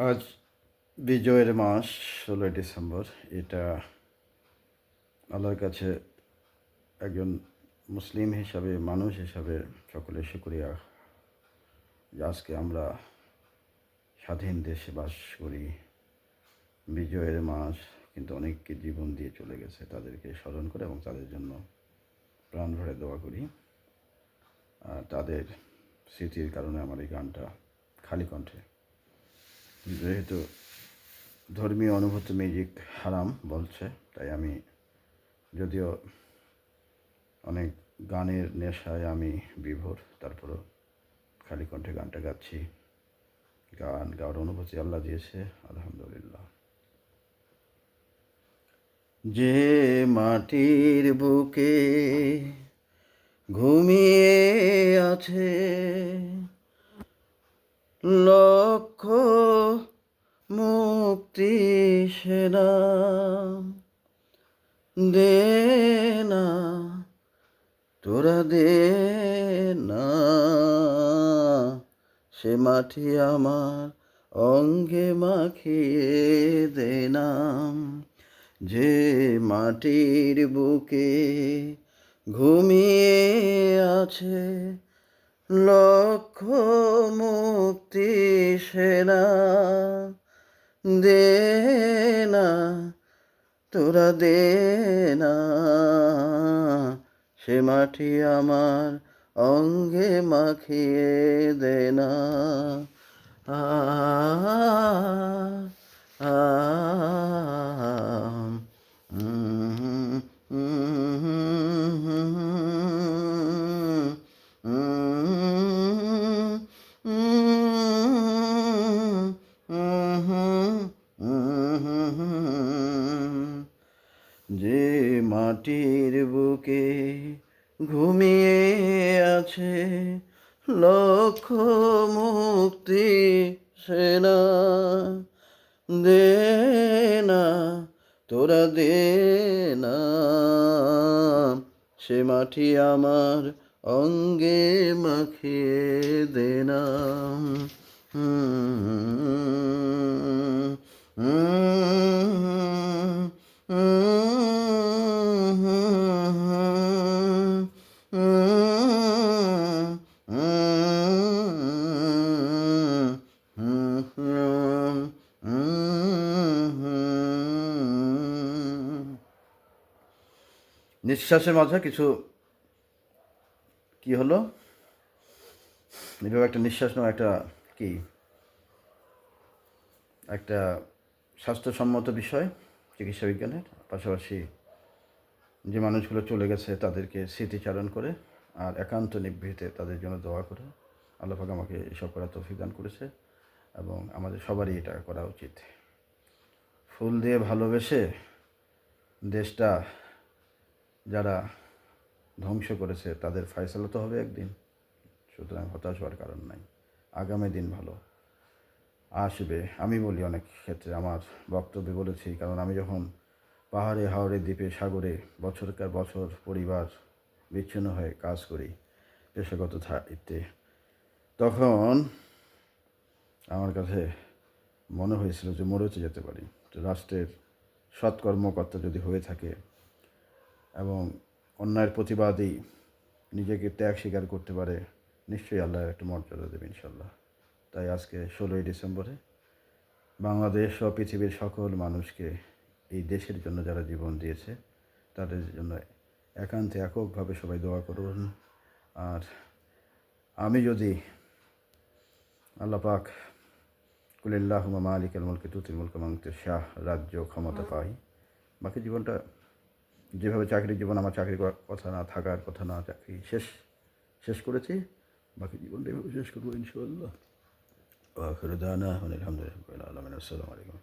আজ বিজয়ের মাস ১৬ই ডিসেম্বর। এটা আল্লাহর কাছে একজন মুসলিম হিসাবে, মানুষ হিসাবে সকলে শুকরিয়া যে আজকে আমরা স্বাধীন দেশে বাস করি। বিজয়ের মাস, কিন্তু অনেককে জীবন দিয়ে চলে গেছে, তাদেরকে স্মরণ করে এবং তাদের জন্য প্রাণ ভরে দোয়া করি। আর তাদের স্মৃতির কারণে আমার এই গানটা খালি কণ্ঠে। যেহেতু ধর্মীয় অনুভূতি মিউজিক হারাম বলছে, তাই আমি যদিও অনেক গানের নেশায় আমি বিভোর, তারপরও খালি কণ্ঠে গানটা গাচ্ছি। গান গাওয়ার অনুভূতি আল্লাহ দিয়েছে, আলহামদুলিল্লাহ। যে মাটির বুকে ঘুমিয়ে আছে লক্ষ মুক্তি সেনা, দে না তোরা দে না সে মাটি আমার অঙ্গে মাখিয়ে দে না। যে মাটির বুকে ঘুমিয়ে আছে লক্ষ মুক্তি সেনা, দে না তোরা দে না সে মাটি আমার অঙ্গে মাখিয়ে দে না। আ আ যে মাটির বুকে ঘুমিয়ে আছে লক্ষ মুক্তি সেনা, দে না তোরা দে না সে মাটি আমার অঙ্গে মাখিয়ে দে না। নিঃশ্বাসের মাঝে কিছু কি হলো, এভাবে একটা নিঃশ্বাস নেওয়া একটা কি একটা স্বাস্থ্যসম্মত বিষয় চিকিৎসা বিজ্ঞানের। পাশাপাশি যে মানুষগুলো চলে গেছে তাদেরকে স্মৃতিচারণ করে আর একান্ত নিভৃতে তাদের জন্য দোয়া করে আল্লাহ পাক আমাকে এসব করার তৌফিক দান করেছে এবং আমাদের সবারই এটা করা উচিত। ফুল দিয়ে ভালোবেসে দেশটা যারা ধ্বংস করেছে তাদের ফয়সালা তো হবে একদিন, সুতরাং হতাশ হওয়ার কারণ নাই। আগামী দিন ভালো আসবে। আমি বলি অনেক ক্ষেত্রে, আমার বক্তব্যে বলেছি, কারণ আমি যখন পাহাড়ে হাওড়ে দ্বীপে সাগরে বছরকার বছর পরিবার বিচ্ছিন্ন হয়ে কাজ করি পেশাগত দায়িত্বে, তখন আমার কাছে মনে হয়েছিল যে মরেও যেতে পারি। তো রাষ্ট্রের সৎ কর্মকর্তা যদি হয়ে থাকে এবং অন্যায়ের প্রতিবাদী নিজেকে ত্যাগ স্বীকার করতে পারে, নিশ্চয়ই আল্লাহ একটা মর্যাদা দেবে ইনশাল্লাহ। তাই আজকে ১৬ই ডিসেম্বরে বাংলাদেশ ও পৃথিবীর সকল মানুষকে, এই দেশের জন্য যারা জীবন দিয়েছে তাদের জন্য একান্তে এককভাবে সবাই দোয়া করুন। আর আমি যদি আল্লাহ পাক কুলিল্লাহুম্মা মালিকাল মুলকি তুতিল মুলকা মান তাশাহ রাজ্য ক্ষমতা পাই, বাকি জীবনটা যেভাবে চাকরির জীবন, আমার চাকরি করার কথা না, থাকার কথা না, চাকরি শেষ করেছি, বাকি জীবনটা এভাবে শেষ করবো ইনশাআল্লাহ। আখিরু দাওয়ানা আলহামদুলিল্লাহি রাব্বিল আলামিন। আসসালামু আলাইকুম।